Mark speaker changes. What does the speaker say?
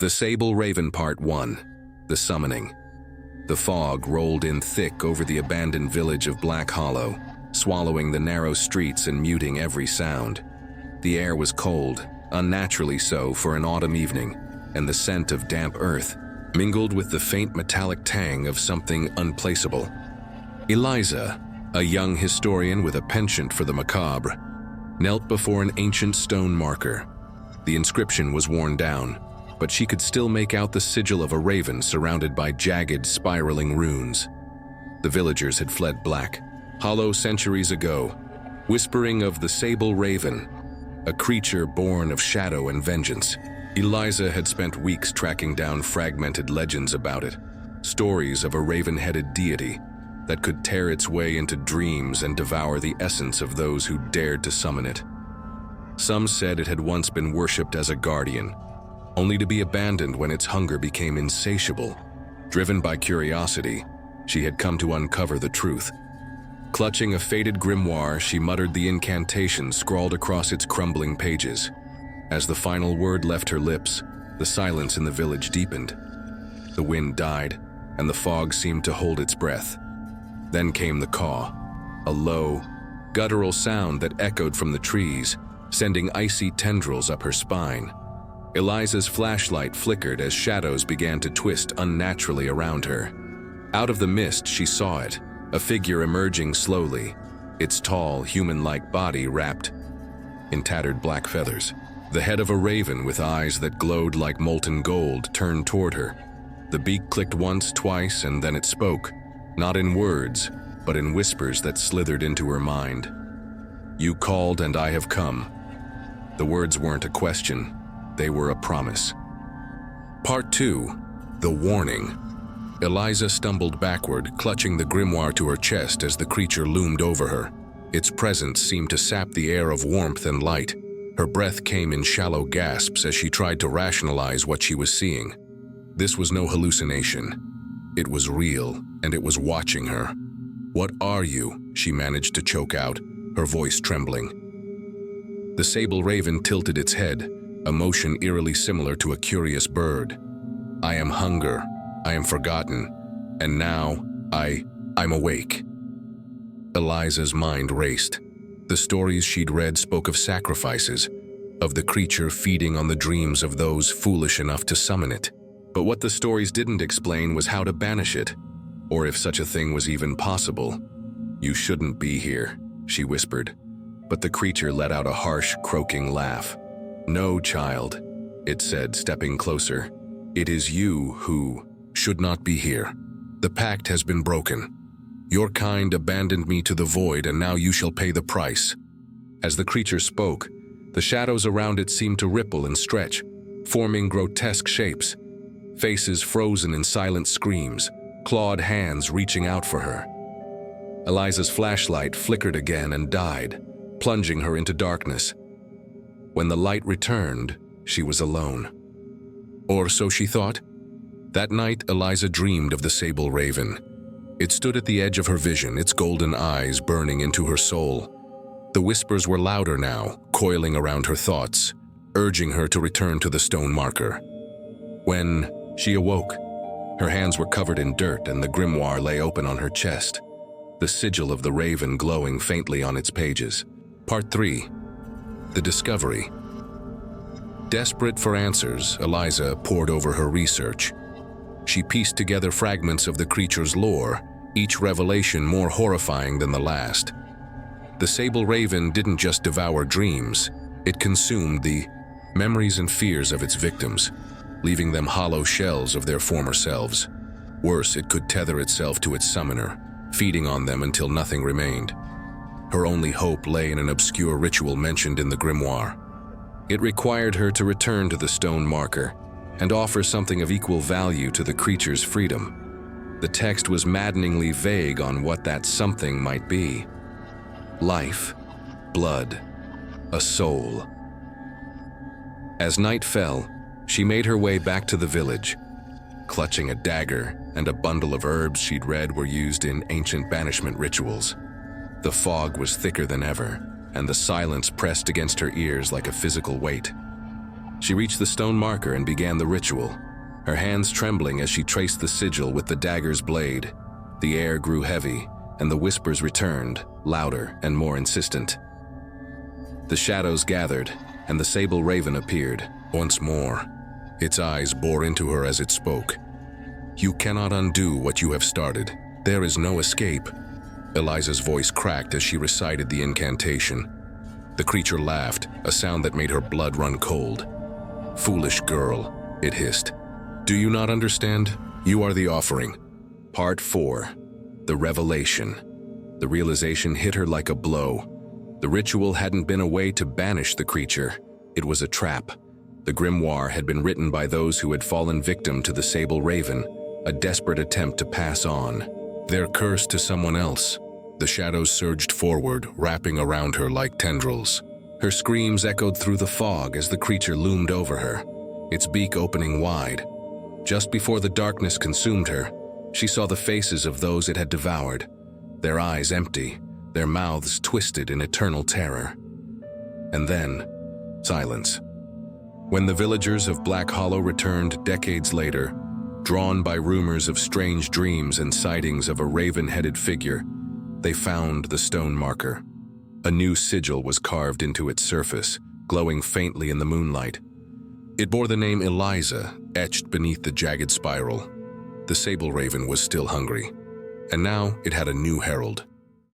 Speaker 1: The Sable Raven Part 1. The Summoning. The fog rolled in thick over the abandoned village of Black Hollow, swallowing the narrow streets and muting every sound. The air was cold, unnaturally so for an autumn evening, and the scent of damp earth mingled with the faint metallic tang of something unplaceable. Eliza, a young historian with a penchant for the macabre, knelt before an ancient stone marker. The inscription was worn down, but she could still make out the sigil of a raven surrounded by jagged, spiraling runes. The villagers had fled Black Hollow centuries ago, whispering of the Sable Raven, a creature born of shadow and vengeance. Eliza had spent weeks tracking down fragmented legends about it, stories of a raven-headed deity that could tear its way into dreams and devour the essence of those who dared to summon it. Some said it had once been worshipped as a guardian, only to be abandoned when its hunger became insatiable. Driven by curiosity, she had come to uncover the truth. Clutching a faded grimoire, she muttered the incantation scrawled across its crumbling pages. As the final word left her lips, the silence in the village deepened. The wind died, and the fog seemed to hold its breath. Then came the caw, a low, guttural sound that echoed from the trees, sending icy tendrils up her spine. Eliza's flashlight flickered as shadows began to twist unnaturally around her. Out of the mist, she saw it, a figure emerging slowly, its tall, human-like body wrapped in tattered black feathers. The head of a raven with eyes that glowed like molten gold turned toward her. The beak clicked once, twice, and then it spoke, not in words, but in whispers that slithered into her mind. "You called and I have come." The words weren't a question, they were a promise. Part 2. The Warning. Eliza stumbled backward, clutching the grimoire to her chest as the creature loomed over her. Its presence seemed to sap the air of warmth and light. Her breath came in shallow gasps as she tried to rationalize what she was seeing. This was no hallucination. It was real, and it was watching her. "What are you?" she managed to choke out, her voice trembling. The Sable Raven tilted its head, a motion eerily similar to a curious bird. "I am hunger. I am forgotten. And now, I'm awake." Eliza's mind raced. The stories she'd read spoke of sacrifices, of the creature feeding on the dreams of those foolish enough to summon it. But what the stories didn't explain was how to banish it, or if such a thing was even possible. "You shouldn't be here," she whispered. But the creature let out a harsh, croaking laugh. "No, child," it said, stepping closer. "It is you who should not be here. The pact has been broken. Your kind abandoned me to the void, and now you shall pay the price." As the creature spoke, the shadows around it seemed to ripple and stretch, forming grotesque shapes. Faces frozen in silent screams, clawed hands reaching out for her. Eliza's flashlight flickered again and died, plunging her into darkness. When the light returned, she was alone. Or so she thought. That night, Eliza dreamed of the Sable Raven. It stood at the edge of her vision, its golden eyes burning into her soul. The whispers were louder now, coiling around her thoughts, urging her to return to the stone marker. When she awoke, her hands were covered in dirt and the grimoire lay open on her chest, the sigil of the raven glowing faintly on its pages. Part 3. The Discovery. Desperate for answers, Eliza pored over her research. She pieced together fragments of the creature's lore, each revelation more horrifying than the last. The Sable Raven didn't just devour dreams, it consumed the memories and fears of its victims, leaving them hollow shells of their former selves. Worse, it could tether itself to its summoner, feeding on them until nothing remained. Her only hope lay in an obscure ritual mentioned in the grimoire. It required her to return to the stone marker and offer something of equal value to the creature's freedom. The text was maddeningly vague on what that something might be. Life, blood, a soul. As night fell, she made her way back to the village. Clutching a dagger and a bundle of herbs she'd read were used in ancient banishment rituals. The fog was thicker than ever, and the silence pressed against her ears like a physical weight. She reached the stone marker and began the ritual, her hands trembling as she traced the sigil with the dagger's blade. The air grew heavy, and the whispers returned, louder and more insistent. The shadows gathered, and the Sable Raven appeared once more. Its eyes bore into her as it spoke. "You cannot undo what you have started. There is no escape." Eliza's voice cracked as she recited the incantation. The creature laughed, a sound that made her blood run cold. "Foolish girl," it hissed. "Do you not understand? You are the offering." Part 4. The Revelation. The realization hit her like a blow. The ritual hadn't been a way to banish the creature. It was a trap. The grimoire had been written by those who had fallen victim to the Sable Raven, a desperate attempt to pass on their curse to someone else. The shadows surged forward, wrapping around her like tendrils. Her screams echoed through the fog as the creature loomed over her, its beak opening wide. Just before the darkness consumed her, she saw the faces of those it had devoured, their eyes empty, their mouths twisted in eternal terror. And then, silence. When the villagers of Black Hollow returned decades later, drawn by rumors of strange dreams and sightings of a raven-headed figure, they found the stone marker. A new sigil was carved into its surface, glowing faintly in the moonlight. It bore the name Eliza, etched beneath the jagged spiral. The Sable Raven was still hungry, and now it had a new herald.